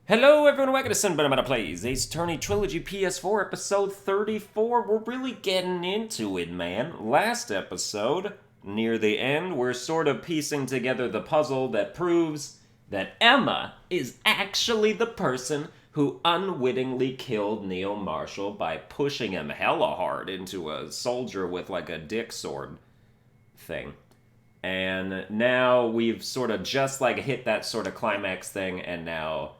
Hello everyone, welcome to Sunburned Plays Ace Attorney Trilogy PS4 episode 34. We're really getting into it, man. Last episode, near the end, we're sort of piecing together the puzzle that proves that Emma is actually the person who unwittingly killed Neil Marshall by pushing him hella hard into a soldier with like a dick sword thing. And now we've sort of just like hit that sort of climax thing, and now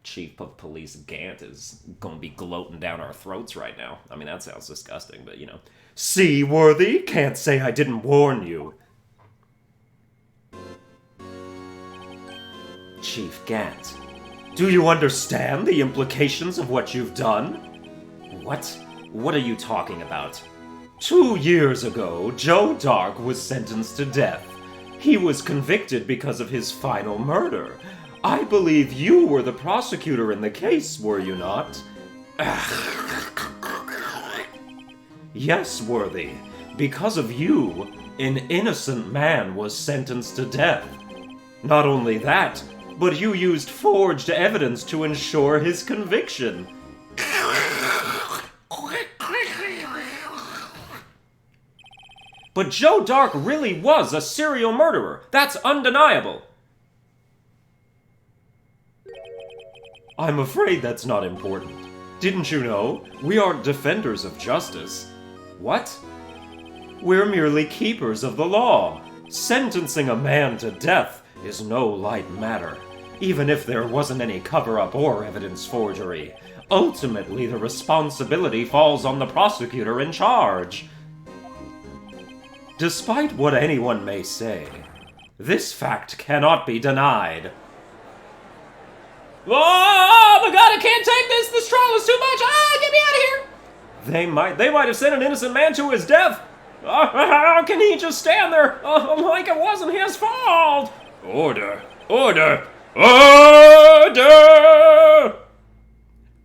Chief of Police Gant is gonna be gloating down our throats right now. I mean, that sounds disgusting, but you know. Seaworthy, can't say I didn't warn you. Chief Gant. Do you understand the implications of what you've done? What? What are you talking about? 2 years ago, Joe Dark was sentenced to death. He was convicted because of his final murder. I believe you were the prosecutor in the case, were you not? Yes, Worthy. Because of you, an innocent man was sentenced to death. Not only that, but you used forged evidence to ensure his conviction. But Joe Dark really was a serial murderer. That's undeniable. I'm afraid that's not important. Didn't you know? We aren't defenders of justice. What? We're merely keepers of the law. Sentencing a man to death is no light matter, even if there wasn't any cover-up or evidence forgery. Ultimately, the responsibility falls on the prosecutor in charge. Despite what anyone may say, this fact cannot be denied. Oh my god, I can't take this! This trial is too much! Ah, get me out of here! They might have sent an innocent man to his death! How can he just stand there like it wasn't his fault? Order! Order! Order!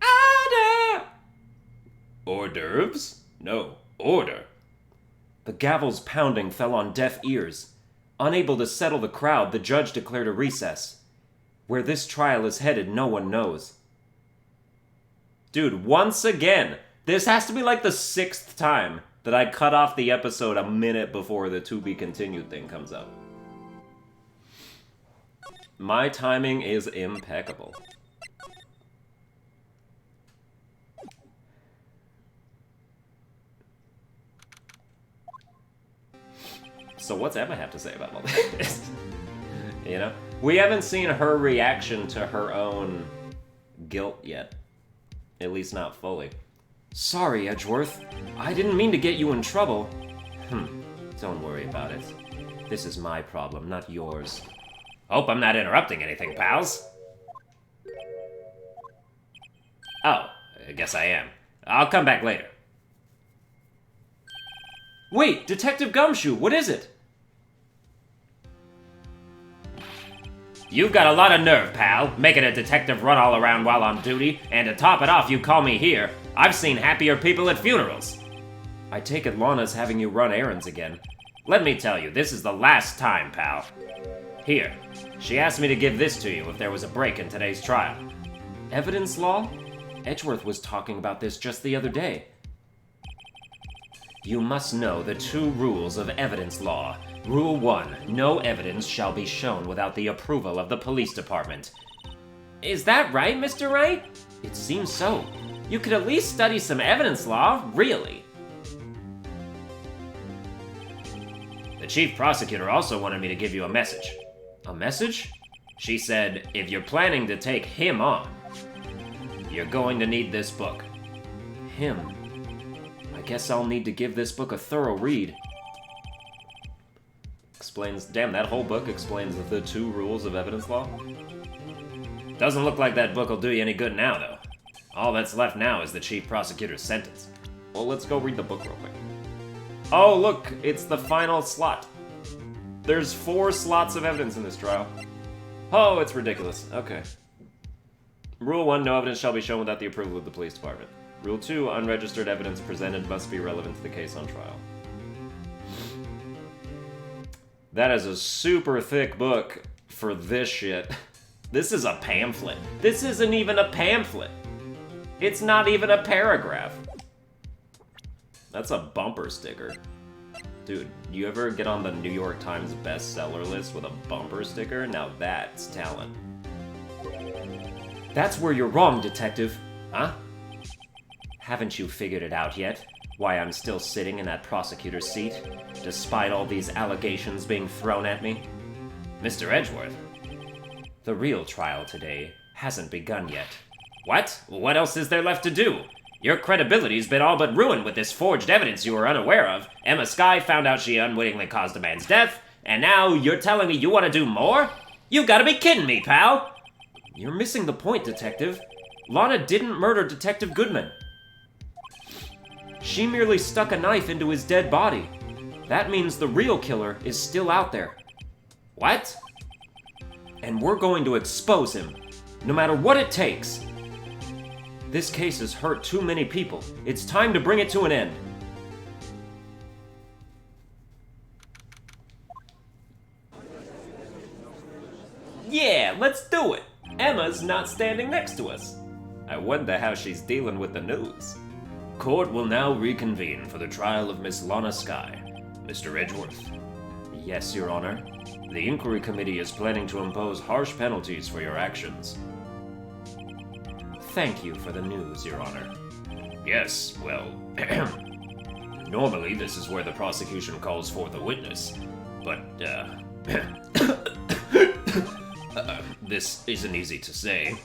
Order! Hors d'oeuvres? No, order. The gavel's pounding fell on deaf ears. Unable to settle the crowd, the judge declared a recess. Where this trial is headed, no one knows. Dude, once again, this has to be like the 6th time that I cut off the episode a minute before the to be continued thing comes up. My timing is impeccable. So what's Emma have to say about all this? You know? We haven't seen her reaction to her own guilt yet. At least not fully. Sorry, Edgeworth. I didn't mean to get you in trouble. Don't worry about it. This is my problem, not yours. Hope I'm not interrupting anything, pals. Oh, I guess I am. I'll come back later. Wait, Detective Gumshoe, what is it? You've got a lot of nerve, pal, making a detective run all around while on duty, and to top it off, you call me here. I've seen happier people at funerals. I take it Lana's having you run errands again. Let me tell you, this is the last time, pal. Here, she asked me to give this to you if there was a break in today's trial. Evidence law? Edgeworth was talking about this just the other day. You must know the 2 rules of evidence law. Rule 1, no evidence shall be shown without the approval of the police department. Is that right, Mr. Wright? It seems so. You could at least study some evidence law, really. The chief prosecutor also wanted me to give you a message. A message? She said, if you're planning to take him on, you're going to need this book. Him. I guess I'll need to give this book a thorough read. Damn, that whole book explains the 2 rules of evidence law. Doesn't look like that book will do you any good now, though. All that's left now is the chief prosecutor's sentence. Well, let's go read the book real quick. Oh, look, it's the final slot. There's 4 slots of evidence in this trial. Oh, it's ridiculous. Okay. Rule 1, no evidence shall be shown without the approval of the police department. Rule 2, unregistered evidence presented must be relevant to the case on trial. That is a super thick book for this shit. This is a pamphlet. This isn't even a pamphlet. It's not even a paragraph. That's a bumper sticker. Dude, you ever get on the New York Times bestseller list with a bumper sticker? Now that's talent. That's where you're wrong, Detective. Huh? Haven't you figured it out yet? Why I'm still sitting in that prosecutor's seat, despite all these allegations being thrown at me? Mr. Edgeworth, the real trial today hasn't begun yet. What? What else is there left to do? Your credibility's been all but ruined with this forged evidence you were unaware of. Emma Skye found out she unwittingly caused a man's death, and now you're telling me you want to do more? You gotta be kidding me, pal! You're missing the point, Detective. Lana didn't murder Detective Goodman. She merely stuck a knife into his dead body. That means the real killer is still out there. What? And we're going to expose him, no matter what it takes. This case has hurt too many people. It's time to bring it to an end. Yeah, let's do it. Emma's not standing next to us. I wonder how she's dealing with the news. Court will now reconvene for the trial of Miss Lana Skye. Mr. Edgeworth. Yes, Your Honor. The inquiry committee is planning to impose harsh penalties for your actions. Thank you for the news, Your Honor. Yes, well, normally this is where the prosecution calls forth a witness, but, this isn't easy to say.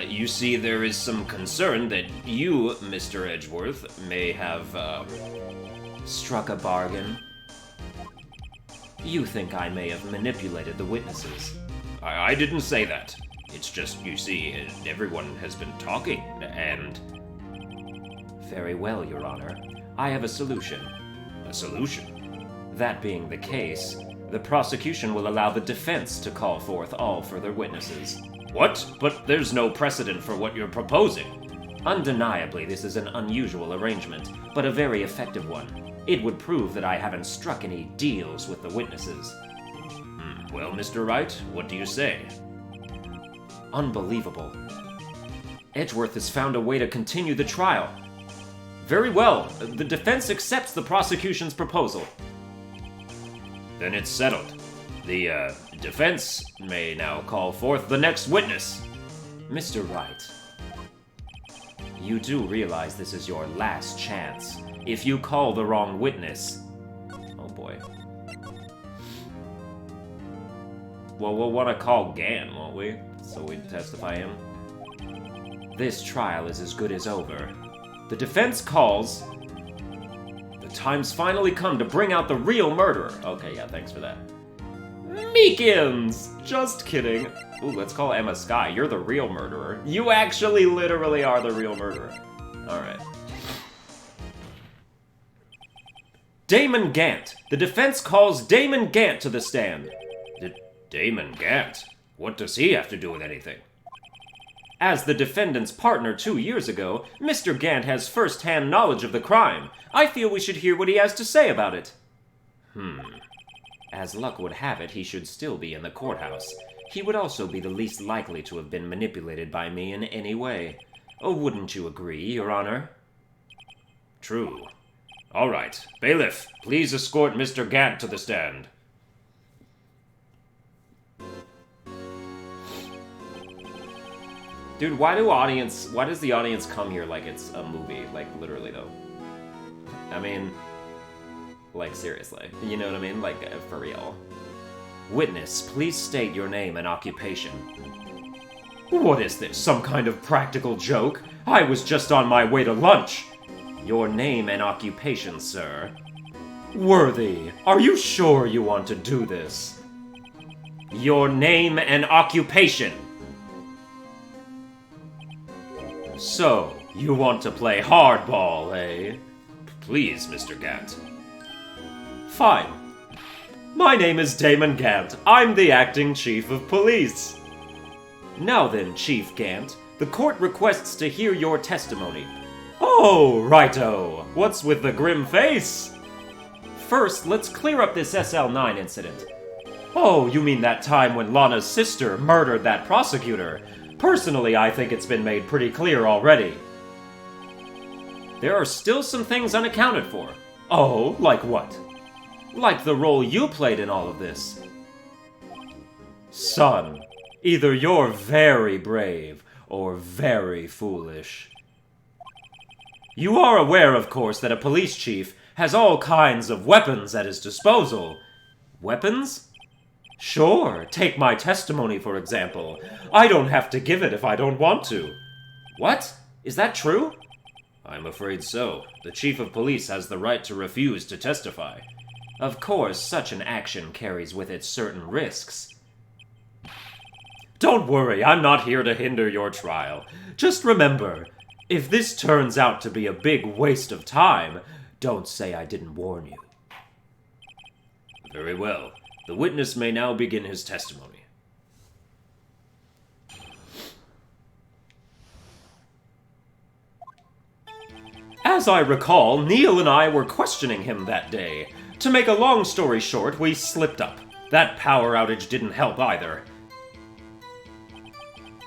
You see, there is some concern that you, Mr. Edgeworth, may have, struck a bargain. You think I may have manipulated the witnesses. I didn't say that. It's just, you see, everyone has been talking, and... Very well, Your Honor. I have a solution. A solution? That being the case, the prosecution will allow the defense to call forth all further witnesses. What? But there's no precedent for what you're proposing. Undeniably, this is an unusual arrangement, but a very effective one. It would prove that I haven't struck any deals with the witnesses. Well, Mr. Wright, what do you say? Unbelievable. Edgeworth has found a way to continue the trial. Very well. The defense accepts the prosecution's proposal. Then it's settled. The, defense may now call forth the next witness. Mr. Wright, you do realize this is your last chance. If you call the wrong witness... Oh boy. Well, we'll want to call Gant, won't we? So we testify him. This trial is as good as over. The defense calls... The time's finally come to bring out the real murderer. Okay, yeah, thanks for that. Meekins! Just kidding. Ooh, let's call Emma Skye. You're the real murderer. You actually literally are the real murderer. Alright. Damon Gant. The defense calls Damon Gant to the stand. Damon Gant? What does he have to do with anything? As the defendant's partner 2 years ago, Mr. Gant has first-hand knowledge of the crime. I feel we should hear what he has to say about it. As luck would have it, he should still be in the courthouse. He would also be the least likely to have been manipulated by me in any way. Oh, wouldn't you agree, Your Honor? True. All right. Bailiff, please escort Mr. Gant to the stand. Dude, why does the audience come here like it's a movie? Like, literally, though. I mean, like, seriously. You know what I mean? Like, for real. Witness, please state your name and occupation. What is this, some kind of practical joke? I was just on my way to lunch. Your name and occupation, sir. Worthy, are you sure you want to do this? Your name and occupation. So, you want to play hardball, eh? Please, Mr. Gant. Fine. My name is Damon Gant. I'm the acting chief of police. Now then, Chief Gant, the court requests to hear your testimony. Oh, righto. What's with the grim face? First, let's clear up this SL9 incident. Oh, you mean that time when Lana's sister murdered that prosecutor? Personally, I think it's been made pretty clear already. There are still some things unaccounted for. Oh, like what? Like the role you played in all of this. Son, either you're very brave or very foolish. You are aware, of course, that a police chief has all kinds of weapons at his disposal. Weapons? Sure, take my testimony for example. I don't have to give it if I don't want to. What? Is that true? I'm afraid so. The chief of police has the right to refuse to testify. Of course, such an action carries with it certain risks. Don't worry, I'm not here to hinder your trial. Just remember, if this turns out to be a big waste of time, don't say I didn't warn you. Very well. The witness may now begin his testimony. As I recall, Neil and I were questioning him that day. To make a long story short, we slipped up. That power outage didn't help either.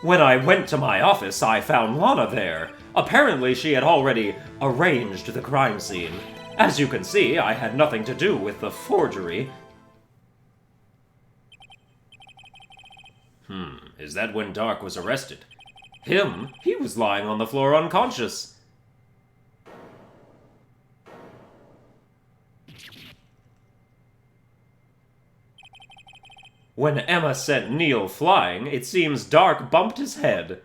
When I went to my office, I found Lana there. Apparently, she had already arranged the crime scene. As you can see, I had nothing to do with the forgery. Is that when Dark was arrested? Him? He was lying on the floor unconscious. When Emma sent Neil flying, it seems Dark bumped his head.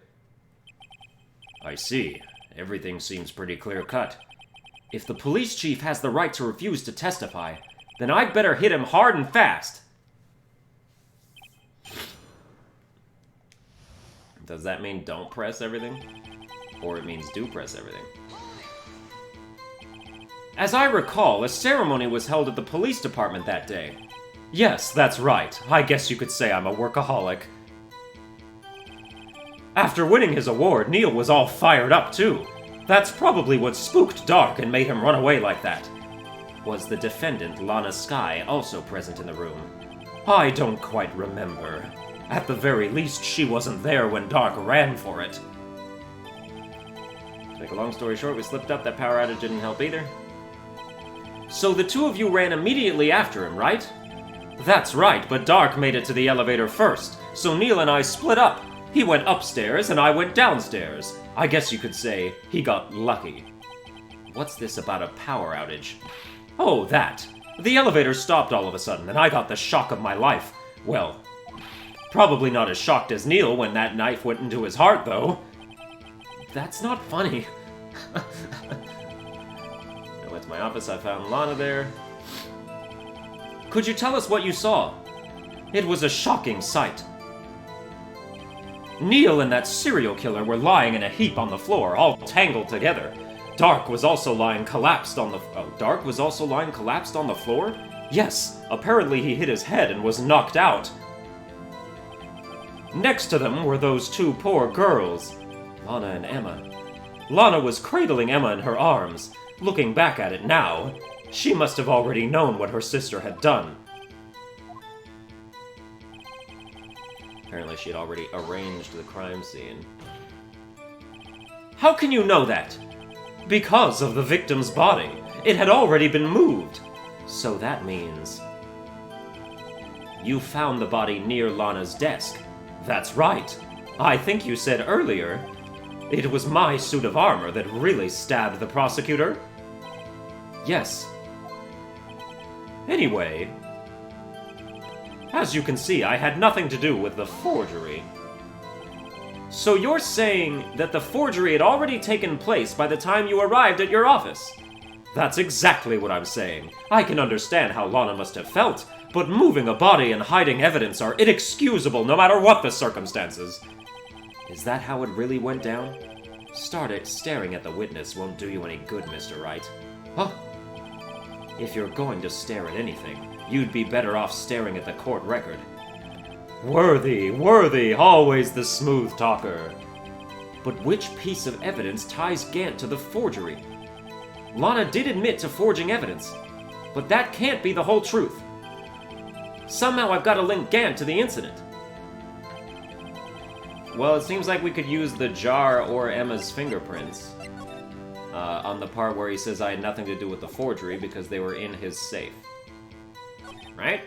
I see. Everything seems pretty clear-cut. If the police chief has the right to refuse to testify, then I'd better hit him hard and fast. Does that mean don't press everything? Or it means do press everything? As I recall, a ceremony was held at the police department that day. Yes, that's right. I guess you could say I'm a workaholic. After winning his award, Neil was all fired up too. That's probably what spooked Dark and made him run away like that. Was the defendant, Lana Skye, also present in the room? I don't quite remember. At the very least, she wasn't there when Dark ran for it. To make a long story short, we slipped up. That power outage didn't help either. So the two of you ran immediately after him, right? That's right, but Dark made it to the elevator first, so Neil and I split up. He went upstairs and I went downstairs. I guess you could say he got lucky. What's this about a power outage? Oh, that. The elevator stopped all of a sudden, and I got the shock of my life. Well, probably not as shocked as Neil when that knife went into his heart, though. That's not funny. I went to my office, I found Lana there. Could you tell us what you saw? It was a shocking sight. Neil and that serial killer were lying in a heap on the floor, all tangled together. Dark was also lying collapsed on the... Oh, Dark was also lying collapsed on the floor? Yes, apparently he hit his head and was knocked out. Next to them were those two poor girls, Lana and Emma. Lana was cradling Emma in her arms. Looking back at it now, she must have already known what her sister had done. Apparently she had already arranged the crime scene. How can you know that? Because of the victim's body. It had already been moved. So that means... you found the body near Lana's desk. That's right. I think you said earlier, it was my suit of armor that really stabbed the prosecutor? Yes. Anyway, as you can see, I had nothing to do with the forgery. So you're saying that the forgery had already taken place by the time you arrived at your office? That's exactly what I'm saying. I can understand how Lana must have felt, but moving a body and hiding evidence are inexcusable no matter what the circumstances. Is that how it really went down? Staring at the witness won't do you any good, Mr. Wright. Huh? If you're going to stare at anything, you'd be better off staring at the court record. Worthy, always the smooth talker. But which piece of evidence ties Gant to the forgery? Lana did admit to forging evidence, but that can't be the whole truth. Somehow I've got to link Gant to the incident. Well, it seems like we could use the jar or Emma's fingerprints on the part where he says I had nothing to do with the forgery because they were in his safe. Right?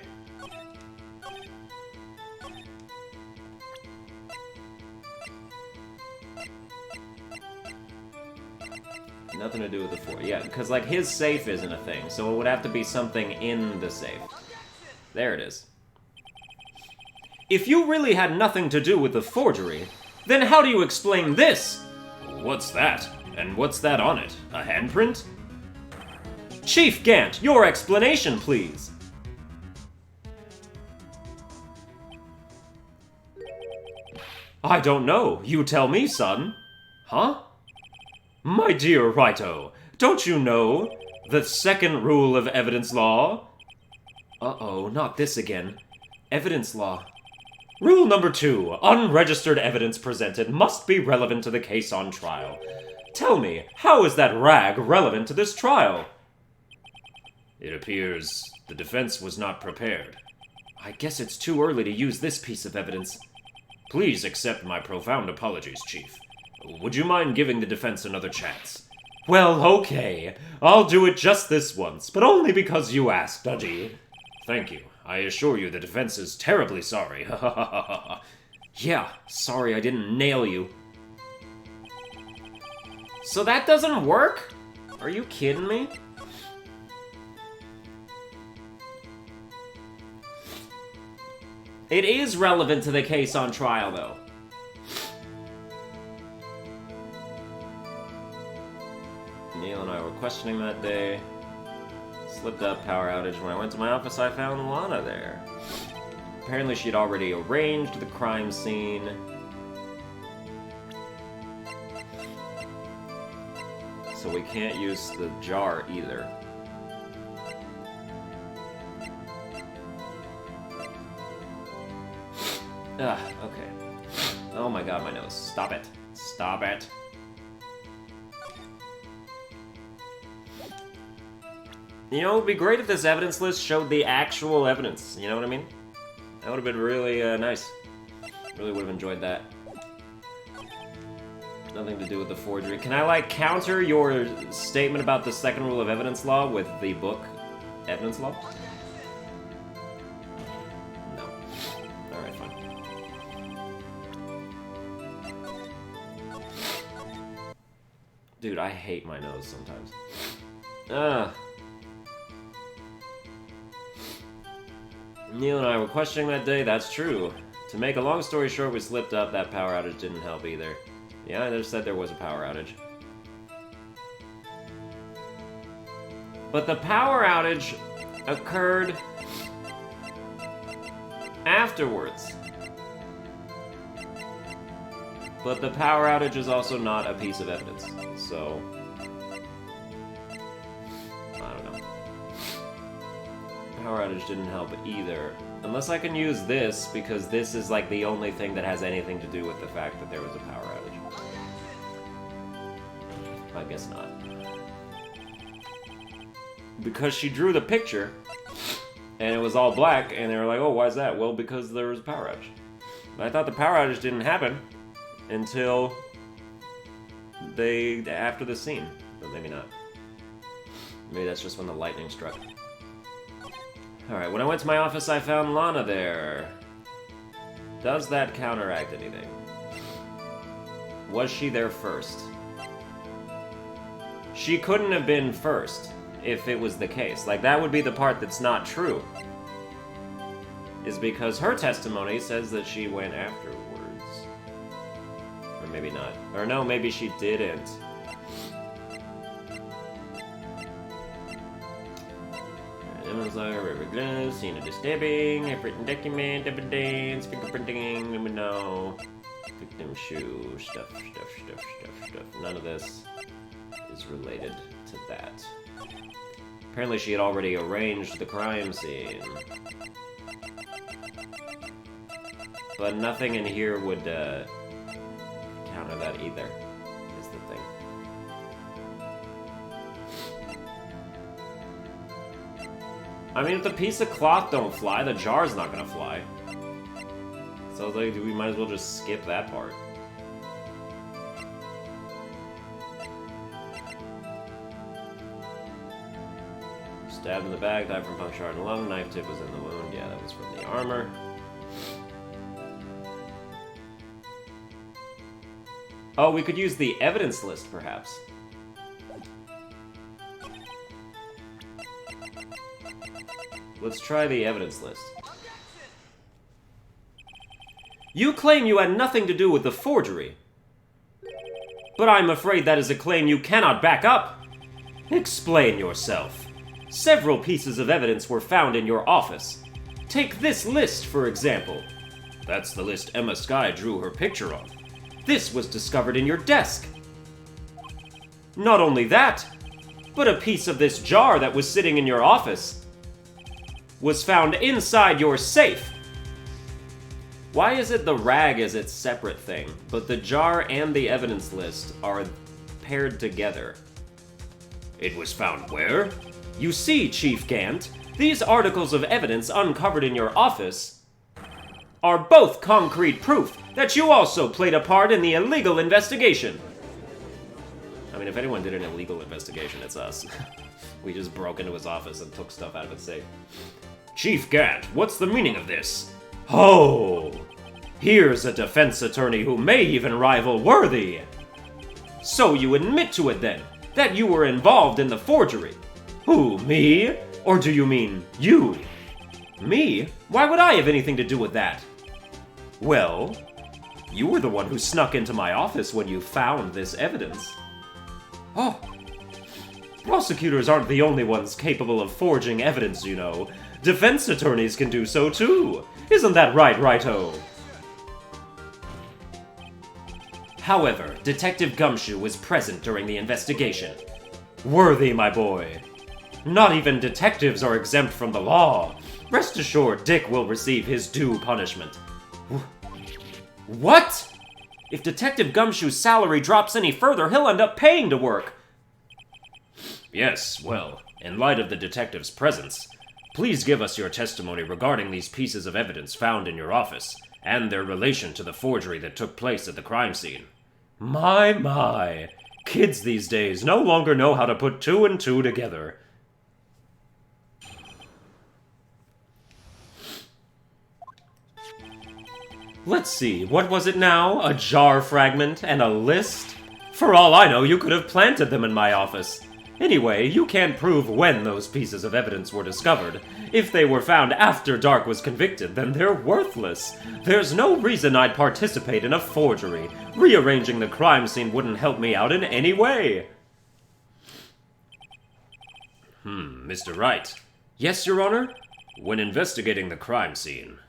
Nothing to do with the forgery. Yeah, because, like, his safe isn't a thing, so it would have to be something in the safe. There it is. If you really had nothing to do with the forgery, then how do you explain this? What's that? And what's that on it? A handprint? Chief Gant, your explanation, please! I don't know. You tell me, son. Huh? My dear Raito, don't you know the second rule of evidence law? Uh-oh, not this again. Evidence law. Rule number 2. Unregistered evidence presented must be relevant to the case on trial. Tell me, how is that rag relevant to this trial? It appears the defense was not prepared. I guess it's too early to use this piece of evidence. Please accept my profound apologies, Chief. Would you mind giving the defense another chance? Well, okay. I'll do it just this once, but only because you asked, Dudgy. Thank you. I assure you the defense is terribly sorry. Yeah, sorry I didn't nail you. So that doesn't work? Are you kidding me? It is relevant to the case on trial, though. Neil and I were questioning that day. Slipped up power outage. When I went to my office, I found Lana there. Apparently she'd already arranged the crime scene. So we can't use the jar either. Ugh, okay. Oh my god, my nose. Stop it. Stop it. You know, it would be great if this evidence list showed the actual evidence. You know what I mean? That would have been really nice. Really would have enjoyed that. Nothing to do with the forgery. Can I, like, counter your statement about the second rule of evidence law with the book evidence law? No. Alright, fine. Dude, I hate my nose sometimes. Neil and I were questioning that day, that's true. To make a long story short, we slipped up, that power outage didn't help either. Yeah, I just said there was a power outage. But the power outage occurred afterwards. But the power outage is also not a piece of evidence, so... Power outage didn't help either. Unless I can use this, because this is like the only thing that has anything to do with the fact that there was a power outage. I guess not. Because she drew the picture, and it was all black, and they were like, oh, why is that? Well, because there was a power outage. But I thought the power outage didn't happen until after the scene. But maybe not. Maybe that's just when the lightning struck. Alright, when I went to my office, I found Lana there. Does that counteract anything? Was she there first? She couldn't have been first, if it was the case. Like, that would be the part that's not true. Is because her testimony says that she went afterwards. Or maybe not. Or no, maybe she didn't. River glow, scene of disturbing, written document, evidence, fingerprinting, let me know. Victim shoe, stuff. None of this is related to that. Apparently she had already arranged the crime scene. But nothing in here would counter that either, is the thing. I mean, if the piece of cloth don't fly, the jar's not gonna fly. So like, we might as well just skip that part. Stabbed in the back, died from puncture in the lung, knife tip was in the wound. Yeah, that was from the armor. Oh, we could use the evidence list, perhaps. Let's try the evidence list. You claim you had nothing to do with the forgery. But I'm afraid that is a claim you cannot back up. Explain yourself. Several pieces of evidence were found in your office. Take this list, for example. That's the list Emma Skye drew her picture on. This was discovered in your desk. Not only that, but a piece of this jar that was sitting in your office was found inside your safe. Why is it the rag is its separate thing, but the jar and the evidence list are paired together? It was found where? You see, Chief Gant, these articles of evidence uncovered in your office are both concrete proof that you also played a part in the illegal investigation. I mean, if anyone did an illegal investigation, it's us. We just broke into his office and took stuff out of his safe. Chief Gant, what's the meaning of this? Oh, here's a defense attorney who may even rival Worthy. So you admit to it then, that you were involved in the forgery. Who, me? Or do you mean you? Me? Why would I have anything to do with that? Well, you were the one who snuck into my office when you found this evidence. Oh, prosecutors aren't the only ones capable of forging evidence, you know. Defense attorneys can do so too. Isn't that right, Righto? However, Detective Gumshoe was present during the investigation. Worthy, my boy. Not even detectives are exempt from the law. Rest assured, Dick will receive his due punishment. What? If Detective Gumshoe's salary drops any further, he'll end up paying to work. Yes, well, in light of the detective's presence, please give us your testimony regarding these pieces of evidence found in your office, and their relation to the forgery that took place at the crime scene. My. Kids these days no longer know how to put two and two together. Let's see, what was it now? A jar fragment and a list? For all I know, you could have planted them in my office. Anyway, you can't prove when those pieces of evidence were discovered. If they were found after Dark was convicted, then they're worthless. There's no reason I'd participate in a forgery. Rearranging the crime scene wouldn't help me out in any way. Mr. Wright. Yes, Your Honor? When investigating the crime scene,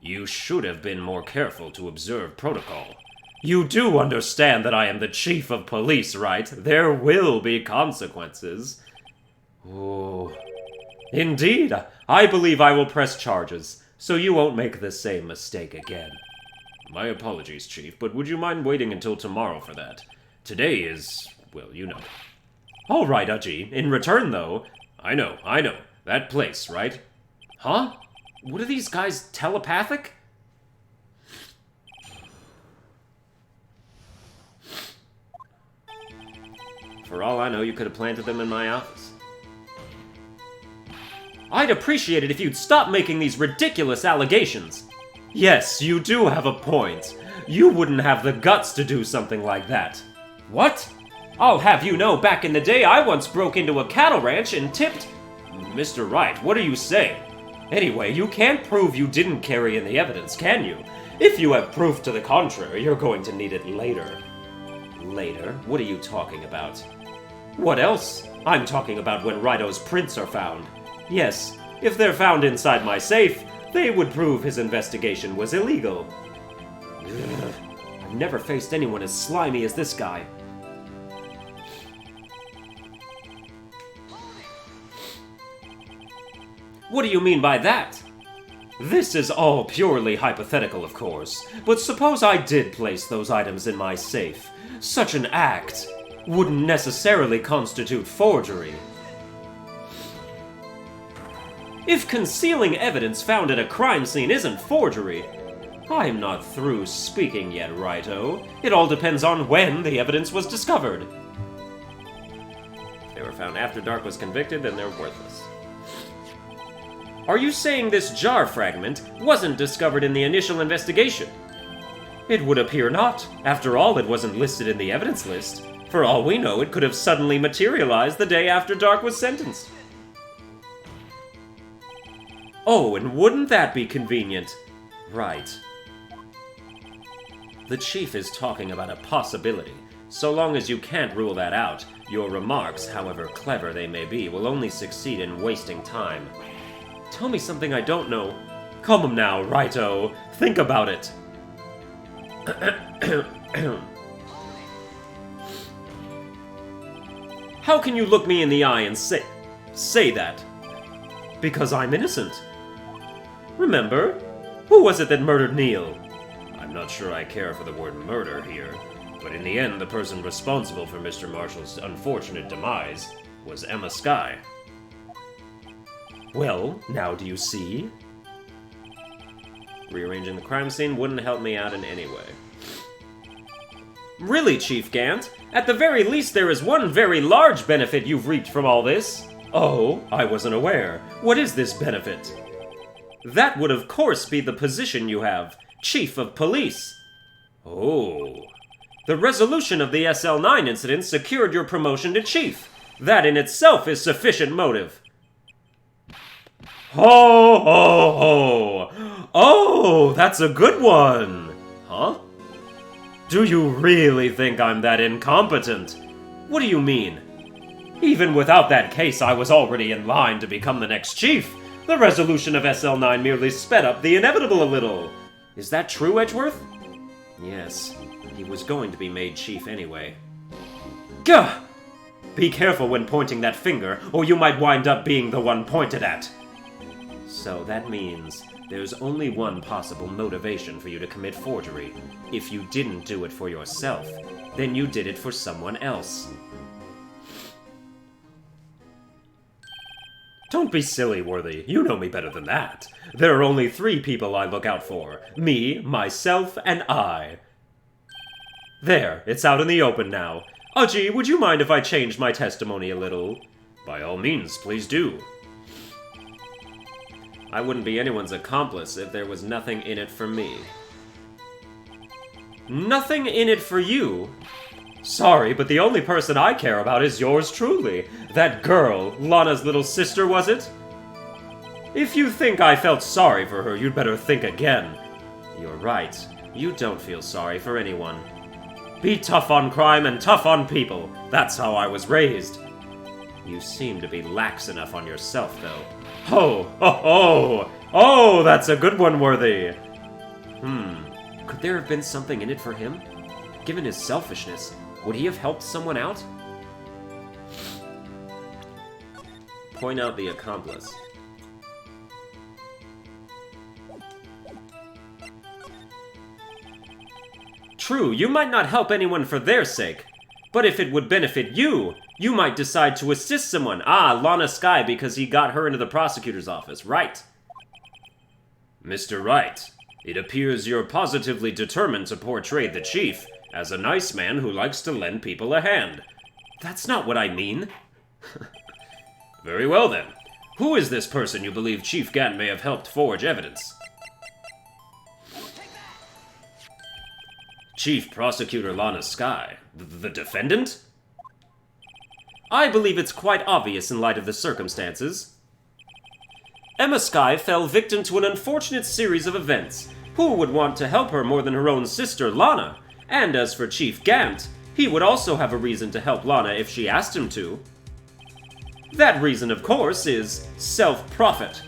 you should have been more careful to observe protocol. You do understand that I am the chief of police, right? There will be consequences. Oh. Indeed, I believe I will press charges, so you won't make the same mistake again. My apologies, Chief, but would you mind waiting until tomorrow for that? Today is, well, you know. All right, Udgy. In return, though... I know. That place, right? Huh? What are these guys, telepathic? For all I know, you could have planted them in my office. I'd appreciate it if you'd stop making these ridiculous allegations. Yes, you do have a point. You wouldn't have the guts to do something like that. What? I'll have you know, back in the day, I once broke into a cattle ranch and tipped... Mr. Wright, what are you saying? Anyway, you can't prove you didn't carry in the evidence, can you? If you have proof to the contrary, you're going to need it later. Later? What are you talking about? What else? I'm talking about when Righto's prints are found. Yes, if they're found inside my safe, they would prove his investigation was illegal. Ugh. I've never faced anyone as slimy as this guy. What do you mean by that? This is all purely hypothetical, of course, but suppose I did place those items in my safe. Such an act wouldn't necessarily constitute forgery. If concealing evidence found at a crime scene isn't forgery, I'm not through speaking yet, righto. It all depends on when the evidence was discovered. They were found after Dark was convicted, then they're worthless. Are you saying this jar fragment wasn't discovered in the initial investigation? It would appear not. After all, it wasn't listed in the evidence list. For all we know, it could have suddenly materialized the day after Dark was sentenced. Oh, and wouldn't that be convenient? Right. The Chief is talking about a possibility. So long as you can't rule that out, your remarks, however clever they may be, will only succeed in wasting time. Tell me something I don't know. Come now, righto. Think about it. How can you look me in the eye and say that? Because I'm innocent. Remember? Who was it that murdered Neil? I'm not sure I care for the word murder here, but in the end, the person responsible for Mr. Marshall's unfortunate demise was Emma Skye. Well, now do you see? Rearranging the crime scene wouldn't help me out in any way. Really, Chief Gant? At the very least, there is one very large benefit you've reaped from all this. Oh, I wasn't aware. What is this benefit? That would of course be the position you have, Chief of Police. Oh. The resolution of the SL9 incident secured your promotion to Chief. That in itself is sufficient motive. Ho, ho, ho! Oh, that's a good one! Huh? Do you really think I'm that incompetent? What do you mean? Even without that case, I was already in line to become the next chief. The resolution of SL9 merely sped up the inevitable a little. Is that true, Edgeworth? Yes, he was going to be made chief anyway. Gah! Be careful when pointing that finger, or you might wind up being the one pointed at. So that means there's only one possible motivation for you to commit forgery. If you didn't do it for yourself, then you did it for someone else. Don't be silly, Worthy. You know me better than that. There are only 3 people I look out for. Me, myself, and I. There, it's out in the open now. Ujji, would you mind if I changed my testimony a little? By all means, please do. I wouldn't be anyone's accomplice if there was nothing in it for me. Nothing in it for you? Sorry, but the only person I care about is yours truly. That girl, Lana's little sister, was it? If you think I felt sorry for her, you'd better think again. You're right. You don't feel sorry for anyone. Be tough on crime and tough on people. That's how I was raised. You seem to be lax enough on yourself, though. Ho, ho, ho! Oh, that's a good one, Worthy. Could there have been something in it for him? Given his selfishness, would he have helped someone out? Point out the accomplice. True, you might not help anyone for their sake. But if it would benefit you, you might decide to assist someone. Ah, Lana Skye, because he got her into the prosecutor's office, right? Mr. Wright, it appears you're positively determined to portray the Chief as a nice man who likes to lend people a hand. That's not what I mean. Very well then. Who is this person you believe Chief Gant may have helped forge evidence? Chief Prosecutor Lana Skye, the defendant? I believe it's quite obvious in light of the circumstances. Emma Skye fell victim to an unfortunate series of events. Who would want to help her more than her own sister, Lana? And as for Chief Gant, he would also have a reason to help Lana if she asked him to. That reason, of course, is self-profit.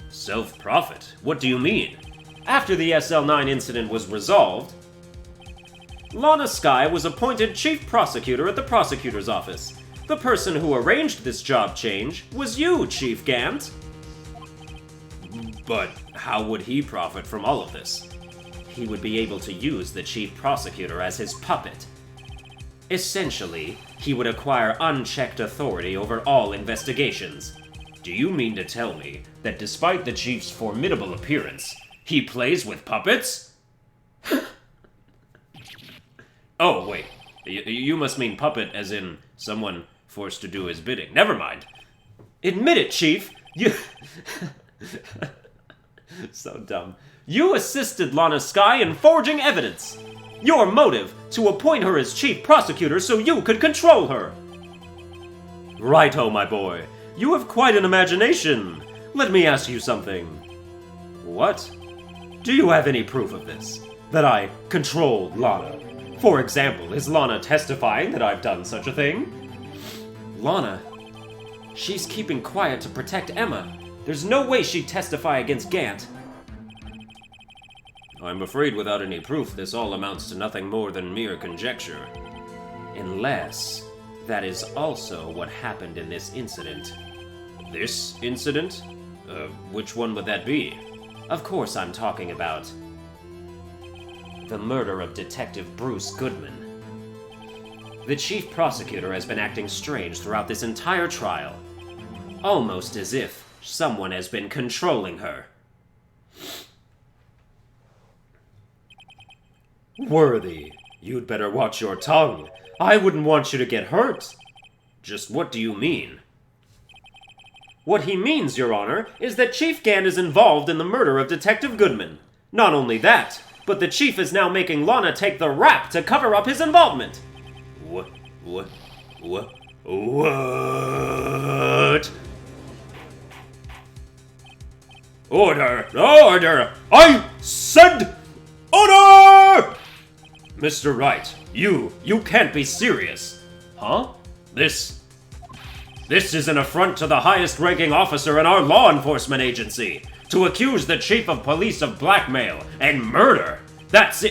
Self-profit? What do you mean? After the SL9 incident was resolved, Lana Skye was appointed chief prosecutor at the prosecutor's office. The person who arranged this job change was you, Chief Gant. But how would he profit from all of this? He would be able to use the chief prosecutor as his puppet. Essentially, he would acquire unchecked authority over all investigations. Do you mean to tell me that despite the Chief's formidable appearance, he plays with puppets? Oh, wait. You must mean puppet as in someone forced to do his bidding. Never mind. Admit it, Chief. You... So dumb. You assisted Lana Skye in forging evidence. Your motive, to appoint her as chief prosecutor so you could control her. Righto, my boy. You have quite an imagination. Let me ask you something. What? Do you have any proof of this? That I controlled Lana? For example, is Lana testifying that I've done such a thing? Lana? She's keeping quiet to protect Emma. There's no way she'd testify against Gant. I'm afraid without any proof, this all amounts to nothing more than mere conjecture. Unless that is also what happened in this incident. This incident? Which one would that be? Of course I'm talking about the murder of Detective Bruce Goodman. The chief prosecutor has been acting strange throughout this entire trial. Almost as if someone has been controlling her. Worthy, you'd better watch your tongue. I wouldn't want you to get hurt. Just what do you mean? What he means, Your Honor, is that Chief Gant is involved in the murder of Detective Goodman. Not only that, but the Chief is now making Lana take the rap to cover up his involvement. What? Order! I said order! Mr. Wright, you can't be serious. Huh? This is an affront to the highest-ranking officer in our law enforcement agency. To accuse the chief of police of blackmail and murder. That's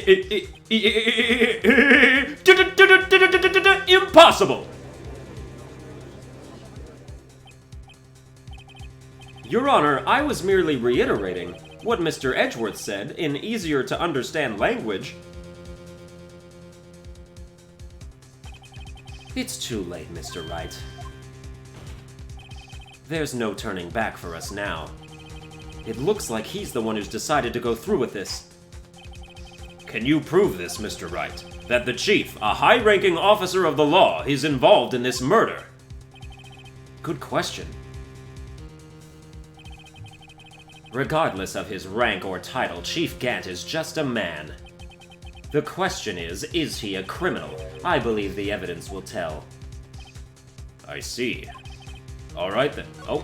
impossible! Your Honor, I was merely reiterating what Mr. Edgeworth said in easier-to-understand language. It's too late, Mr. Wright. There's no turning back for us now. It looks like he's the one who's decided to go through with this. Can you prove this, Mr. Wright? That the chief, a high-ranking officer of the law, is involved in this murder? Good question. Regardless of his rank or title, Chief Gant is just a man. The question is he a criminal? I believe the evidence will tell. I see. Alright then. Oh.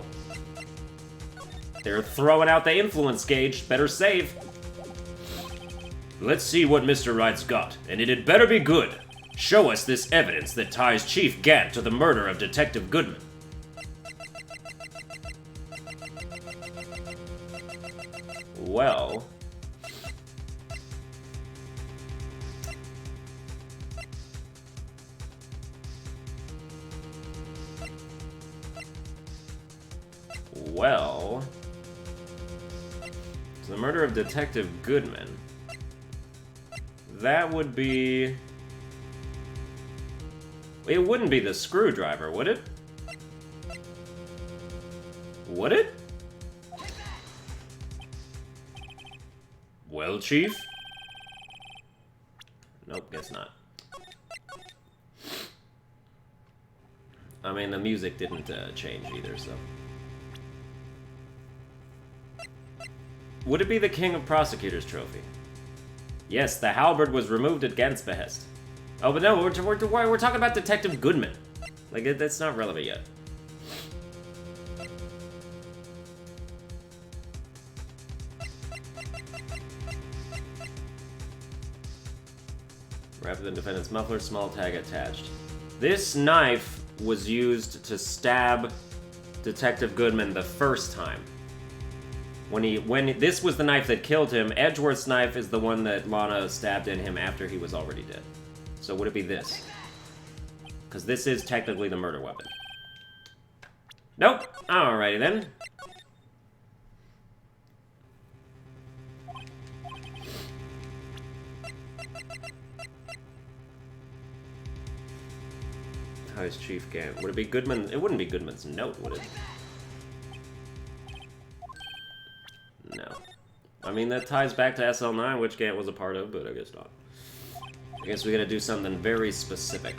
They're throwing out the influence gauge. Better save. Let's see what Mr. Wright's got, and it'd better be good. Show us this evidence that ties Chief Gant to the murder of Detective Goodman. Well... the murder of Detective Goodman. That would be... It wouldn't be the screwdriver, would it? Would it? Well, Chief? Nope, guess not. I mean, the music didn't change either, so... Would it be the King of Prosecutors trophy? Yes, the halberd was removed at Gant's behest. Oh, but no, we're talking about Detective Goodman. Like, that's not relevant yet. Wrapped in the defendant's muffler, small tag attached. This knife was used to stab Detective Goodman the first time. When this was the knife that killed him, Edgeworth's knife is the one that Lana stabbed in him after he was already dead. So would it be this? Because this is technically the murder weapon. Nope. Alrighty then. How is Chief Gant? Would it be Goodman? It wouldn't be Goodman's note, would it? mean, that ties back to SL9, which Gant was a part of, but I guess not. I guess we gotta do something very specific.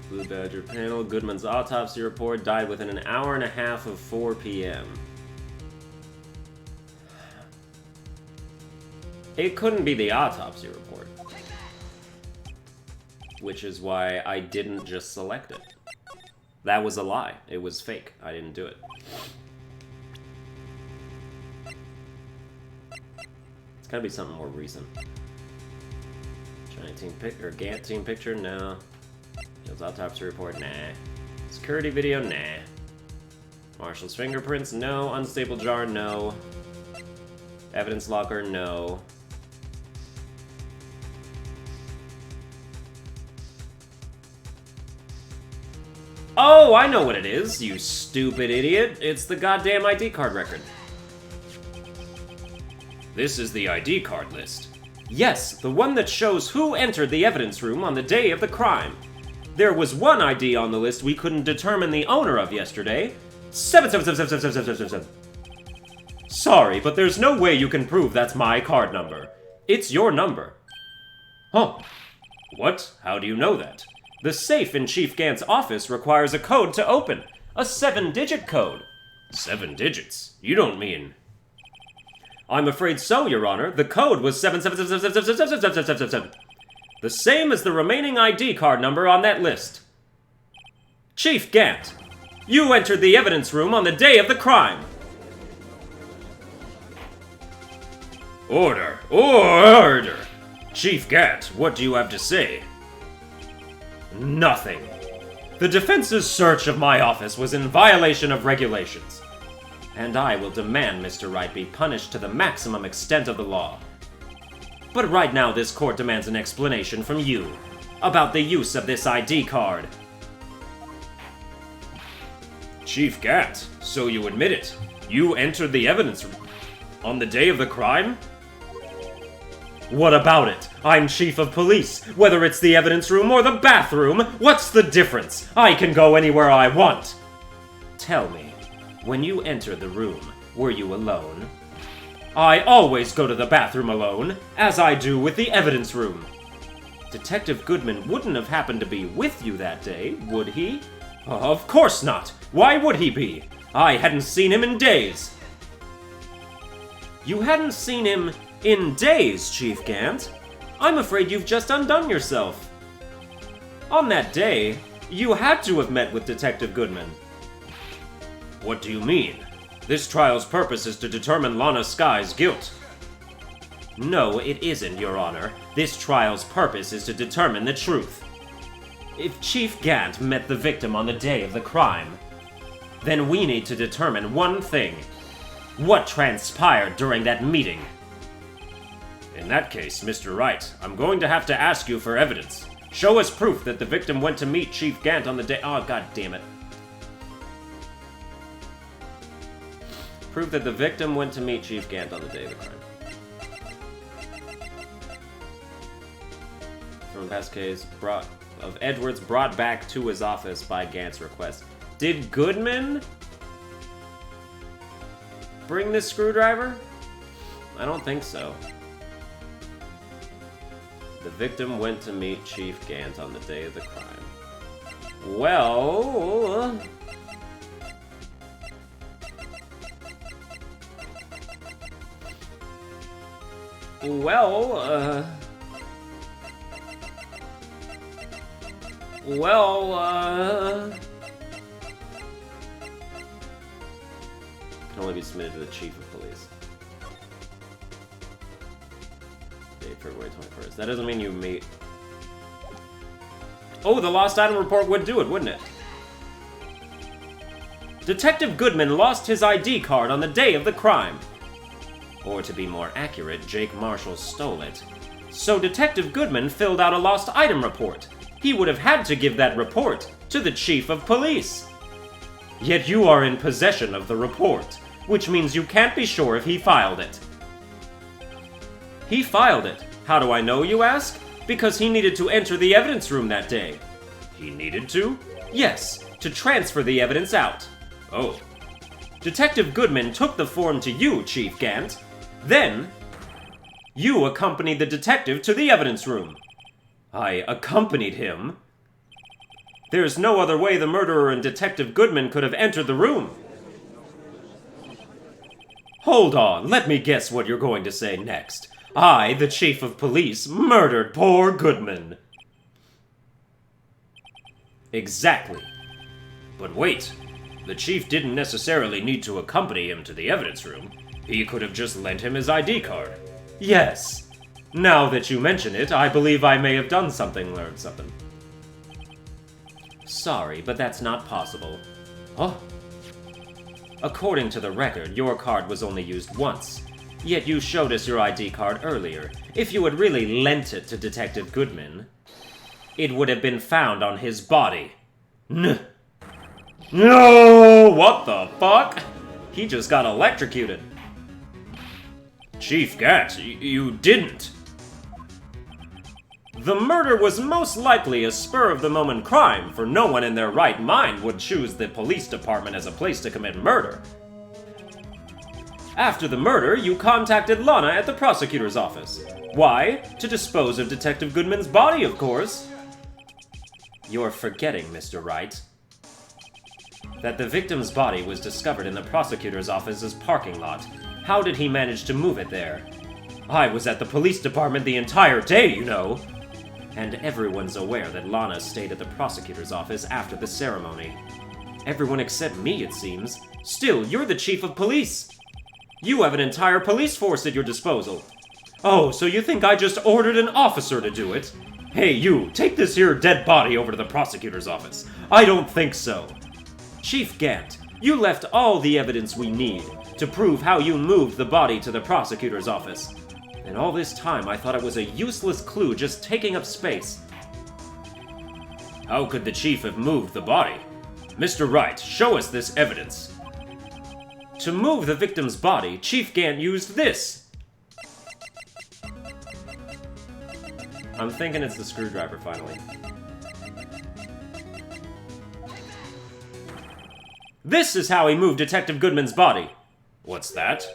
Blue Badger panel, Goodman's autopsy report, died within an hour and a half of 4 p.m. It couldn't be the autopsy report. Which is why I didn't just select it. That was a lie. It was fake. I didn't do it. It's gotta be something more recent. Giant team pic or Gant team picture? No. His autopsy report? Nah. Security video? Nah. Marshall's fingerprints? No. Unstable jar? No. Evidence locker? No. Oh, I know what it is, you stupid idiot. It's the goddamn ID card record. This is the ID card list. Yes, the one that shows who entered the evidence room on the day of the crime. There was one ID on the list we couldn't determine the owner of yesterday. 777777777. Sorry, but there's no way you can prove that's my card number. It's your number. Huh. What? How do you know that? The safe in Chief Gant's office requires a code to open. A 7-digit code. 7 digits? You don't mean... I'm afraid so, Your Honor. The code was 777777777. The same as the remaining ID card number on that list. Chief Gant, you entered the evidence room on the day of the crime. Order. Order. Chief Gant, what do you have to say? Nothing. The defense's search of my office was in violation of regulations. And I will demand Mr. Wright be punished to the maximum extent of the law. But right now this court demands an explanation from you about the use of this ID card. Chief Gant, so you admit it. You entered the evidence room on the day of the crime? What about it? I'm chief of police. Whether it's the evidence room or the bathroom, what's the difference? I can go anywhere I want. Tell me, when you entered the room, were you alone? I always go to the bathroom alone, as I do with the evidence room. Detective Goodman wouldn't have happened to be with you that day, would he? Of course not. Why would he be? I hadn't seen him in days. You hadn't seen him in days, Chief Gant? I'm afraid you've just undone yourself. On that day, you had to have met with Detective Goodman. What do you mean? This trial's purpose is to determine Lana Sky's guilt. No, it isn't, Your Honor. This trial's purpose is to determine the truth. If Chief Gant met the victim on the day of the crime, then we need to determine one thing. What transpired during that meeting? In that case, Mr. Wright, I'm going to have to ask you for evidence. Show us proof that the victim went to meet Chief Gant on the day— Oh, god damn it. Proof that the victim went to meet Chief Gant on the day of the crime. From a past case of Edwards brought back to his office by Gant's request. Did Goodman bring this screwdriver? I don't think so. The victim went to meet Chief Gant on the day of the crime. Well... Can only be submitted to the Chief of Police. Date February 21st. That doesn't mean you meet... Oh, the lost item report would do it, wouldn't it? Detective Goodman lost his ID card on the day of the crime. Or to be more accurate, Jake Marshall stole it. So Detective Goodman filled out a lost item report. He would have had to give that report to the Chief of Police. Yet you are in possession of the report, which means you can't be sure if he filed it. He filed it. How do I know, you ask? Because he needed to enter the evidence room that day. He needed to? Yes, to transfer the evidence out. Oh. Detective Goodman took the form to you, Chief Gant. Then, you accompanied the detective to the evidence room. I accompanied him? There's no other way the murderer and Detective Goodman could have entered the room. Hold on, let me guess what you're going to say next. I, the chief of police, murdered poor Goodman. Exactly. But wait, the chief didn't necessarily need to accompany him to the evidence room. He could have just lent him his ID card. Yes. Now that you mention it, I believe I may have done something, learned something. Sorry, but that's not possible. Oh. According to the record, your card was only used once. Yet you showed us your ID card earlier. If you had really lent it to Detective Goodman, it would have been found on his body. No! What the fuck? He just got electrocuted. Chief Gant, you didn't. The murder was most likely a spur-of-the-moment crime, for no one in their right mind would choose the police department as a place to commit murder. After the murder, you contacted Lana at the prosecutor's office. Why? To dispose of Detective Goodman's body, of course. You're forgetting, Mr. Wright, that the victim's body was discovered in the prosecutor's office's parking lot. How did he manage to move it there? I was at the police department the entire day, you know. And everyone's aware that Lana stayed at the prosecutor's office after the ceremony. Everyone except me, it seems. Still, you're the chief of police. You have an entire police force at your disposal. Oh, so you think I just ordered an officer to do it? Hey, you, take this here dead body over to the prosecutor's office. I don't think so. Chief Gant, you left all the evidence we need to prove how you moved the body to the prosecutor's office. And all this time, I thought it was a useless clue just taking up space. How could the chief have moved the body? Mr. Wright, show us this evidence. To move the victim's body, Chief Gant used this. I'm thinking it's the screwdriver, finally. This is how he moved Detective Goodman's body. What's that?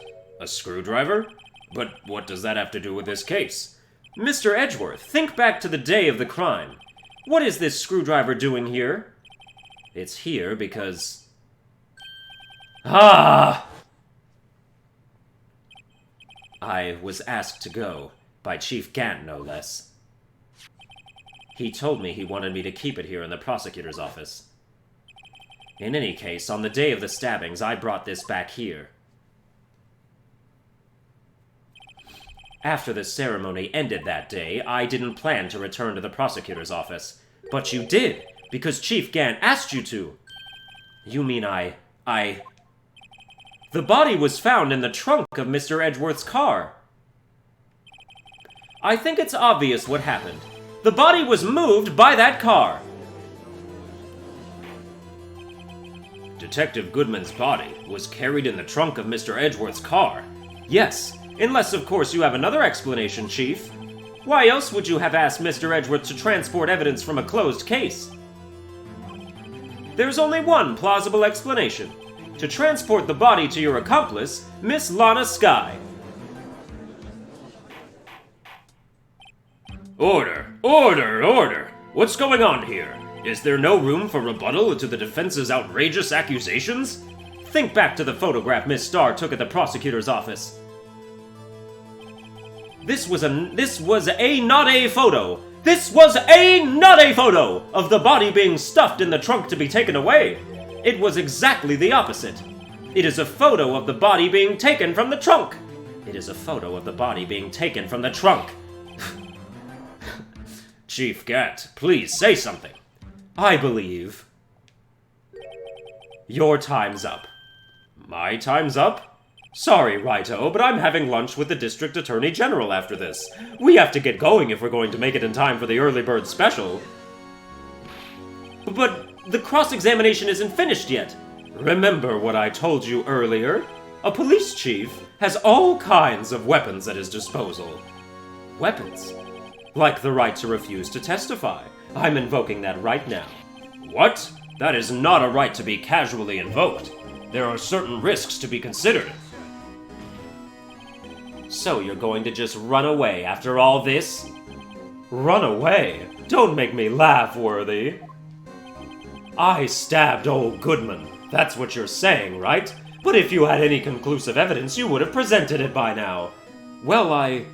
A screwdriver? But what does that have to do with this case? Mr. Edgeworth, think back to the day of the crime. What is this screwdriver doing here? It's here because... Ah! I was asked to go, by Chief Gant, no less. He told me he wanted me to keep it here in the prosecutor's office. In any case, on the day of the stabbings, I brought this back here. After the ceremony ended that day, I didn't plan to return to the prosecutor's office. But you did, because Chief Gant asked you to. You mean The body was found in the trunk of Mr. Edgeworth's car. I think it's obvious what happened. The body was moved by that car. Detective Goodman's body was carried in the trunk of Mr. Edgeworth's car. Yes, unless of course you have another explanation, Chief. Why else would you have asked Mr. Edgeworth to transport evidence from a closed case? There's only one plausible explanation. To transport the body to your accomplice, Miss Lana Skye. Order! Order! Order! What's going on here? Is there no room for rebuttal to the defense's outrageous accusations? Think back to the photograph Miss Starr took at the prosecutor's office. This was not a photo of the body being stuffed in the trunk to be taken away. It was exactly the opposite. It is a photo of the body being taken from the trunk. It is a photo of the body being taken from the trunk. Chief Gant, please say something. I believe your time's up. My time's up? Sorry, Righto, but I'm having lunch with the District Attorney General after this. We have to get going if we're going to make it in time for the early bird special. But the cross-examination isn't finished yet. Remember what I told you earlier? A police chief has all kinds of weapons at his disposal. Weapons? Like the right to refuse to testify. I'm invoking that right now. What? That is not a right to be casually invoked. There are certain risks to be considered. So you're going to just run away after all this? Run away? Don't make me laugh, Worthy. I stabbed old Goodman. That's what you're saying, right? But if you had any conclusive evidence, you would have presented it by now. Well,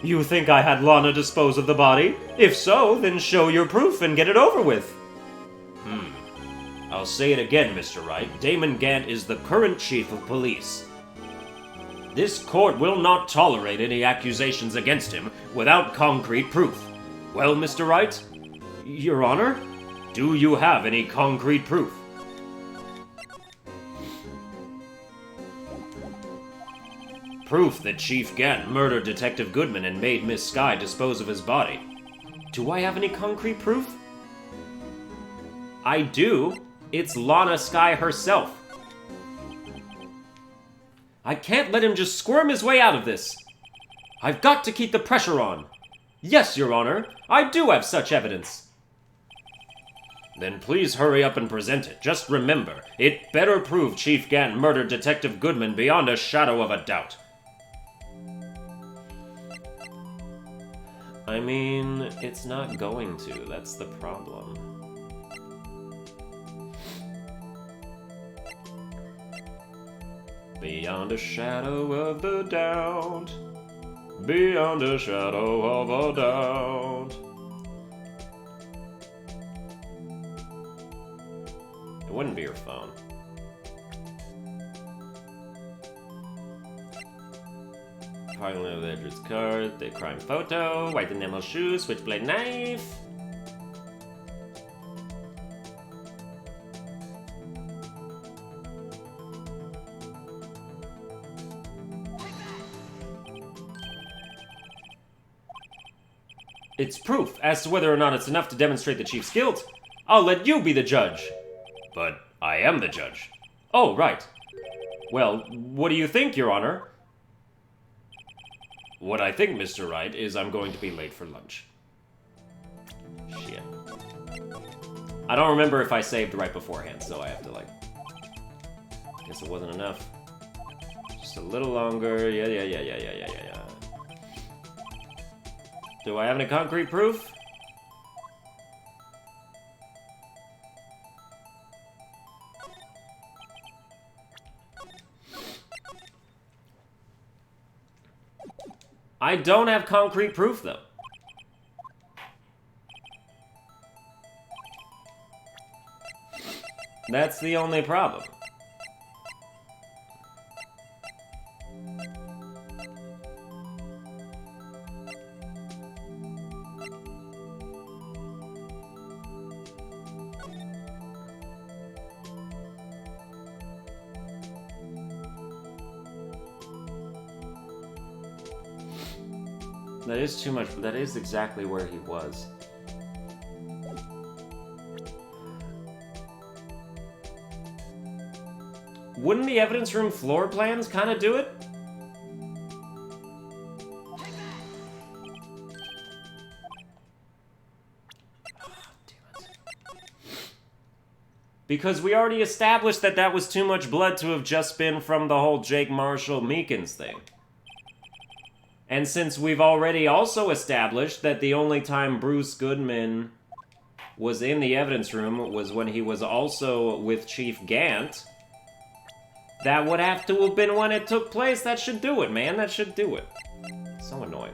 You think I had Lana dispose of the body? If so, then show your proof and get it over with. I'll say it again, Mr. Wright. Damon Gant is the current chief of police. This court will not tolerate any accusations against him without concrete proof. Well, Mr. Wright? Your Honor? Do you have any concrete proof? Proof that Chief Gant murdered Detective Goodman and made Miss Skye dispose of his body. Do I have any concrete proof? I do. It's Lana Skye herself. I can't let him just squirm his way out of this. I've got to keep the pressure on. Yes, Your Honor, I do have such evidence. Then please hurry up and present it. Just remember, it better prove Chief Gant murdered Detective Goodman beyond a shadow of a doubt. I mean, it's not going to. That's the problem. Beyond a shadow of a doubt. Beyond a shadow of a doubt. It wouldn't be your phone. Parking of the Edwards card, the crime photo, white enamel shoes, switchblade knife. It's proof. As to whether or not it's enough to demonstrate the chief's guilt, I'll let you be the judge. But I am the judge. Oh, right. Well, what do you think, Your Honor? What I think, Mr. Wright, is I'm going to be late for lunch. Shit. I don't remember if I saved right beforehand, so I have to, like... Guess it wasn't enough. Just a little longer. Yeah. Do I have any concrete proof? I don't have concrete proof, though. That's the only problem. That is too much, but that is exactly where he was. Wouldn't the evidence room floor plans kind of do it? Because we already established that that was too much blood to have just been from the whole Jake Marshall Meekins thing. And since we've already also established that the only time Bruce Goodman was in the evidence room was when he was also with Chief Gant, that would have to have been when it took place. That should do it, man. That should do it. So annoying.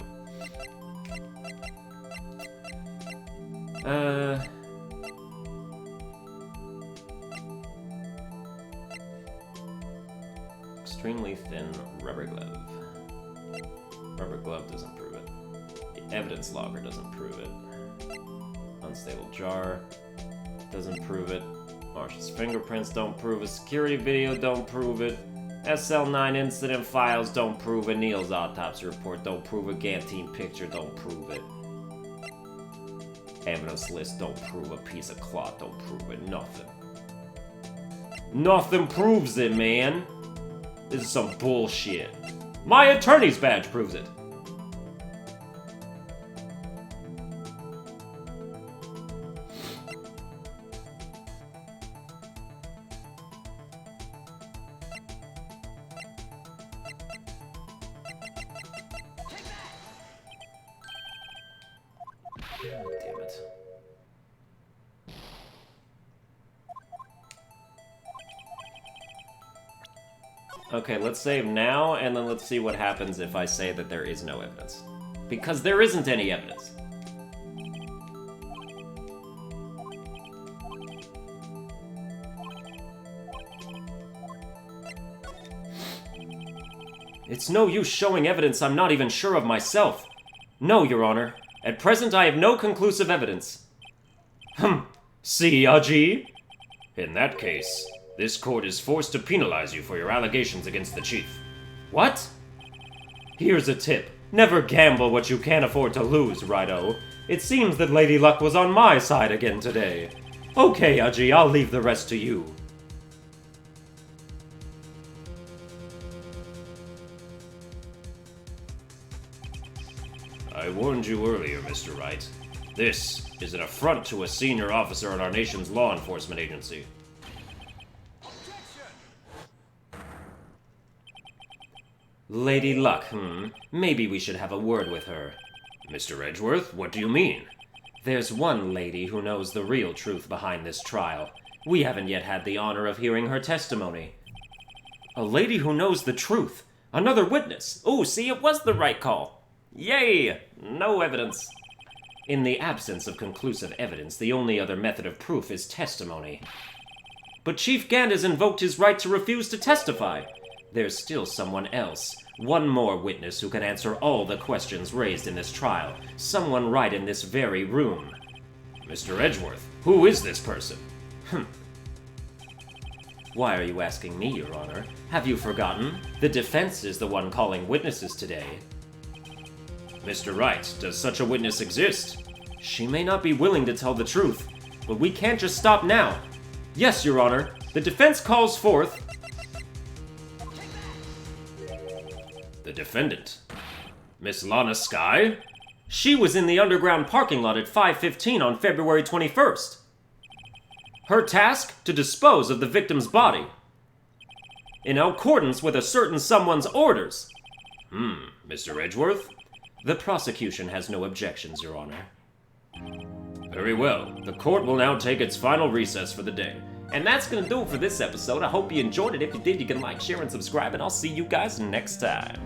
Extremely thin rubber glove. Rubber glove doesn't prove it. The evidence logger doesn't prove it. Unstable jar doesn't prove it. Marshall's fingerprints don't prove it. Security video don't prove it. SL9 incident files don't prove it. Neil's autopsy report don't prove it. Gantine picture don't prove it. Evidence list don't prove a piece of cloth don't prove it. Nothing. Nothing proves it, man. This is some bullshit. My attorney's badge proves it. Damn it. Okay, let's save now, and then let's see what happens if I say that there is no evidence. Because there isn't any evidence. It's no use showing evidence I'm not even sure of myself. No, Your Honor. At present, I have no conclusive evidence. See, Aji? In that case, this court is forced to penalize you for your allegations against the chief. What? Here's a tip. Never gamble what you can't afford to lose, Rido. It seems that Lady Luck was on my side again today. Okay, Aji, I'll leave the rest to you. I warned you earlier, Mr. Wright. This is an affront to a senior officer in our nation's law enforcement agency. Lady Luck, Maybe we should have a word with her. Mr. Edgeworth, what do you mean? There's one lady who knows the real truth behind this trial. We haven't yet had the honor of hearing her testimony. A lady who knows the truth. Another witness. Oh, see, it was the right call. Yay! No evidence. In the absence of conclusive evidence, the only other method of proof is testimony. But Chief Gant has invoked his right to refuse to testify. There's still someone else. One more witness who can answer all the questions raised in this trial. Someone right in this very room. Mr. Edgeworth, who is this person? Why are you asking me, Your Honor? Have you forgotten? The defense is the one calling witnesses today. Mr. Wright, does such a witness exist? She may not be willing to tell the truth, but we can't just stop now. Yes, Your Honor, the defense calls forth... The defendant. Miss Lana Skye? She was in the underground parking lot at 5:15 on February 21st. Her task? To dispose of the victim's body. In accordance with a certain someone's orders. Mr. Edgeworth? The prosecution has no objections, Your Honor. Very well. The court will now take its final recess for the day. And that's gonna do it for this episode. I hope you enjoyed it. If you did, you can like, share, and subscribe, and I'll see you guys next time.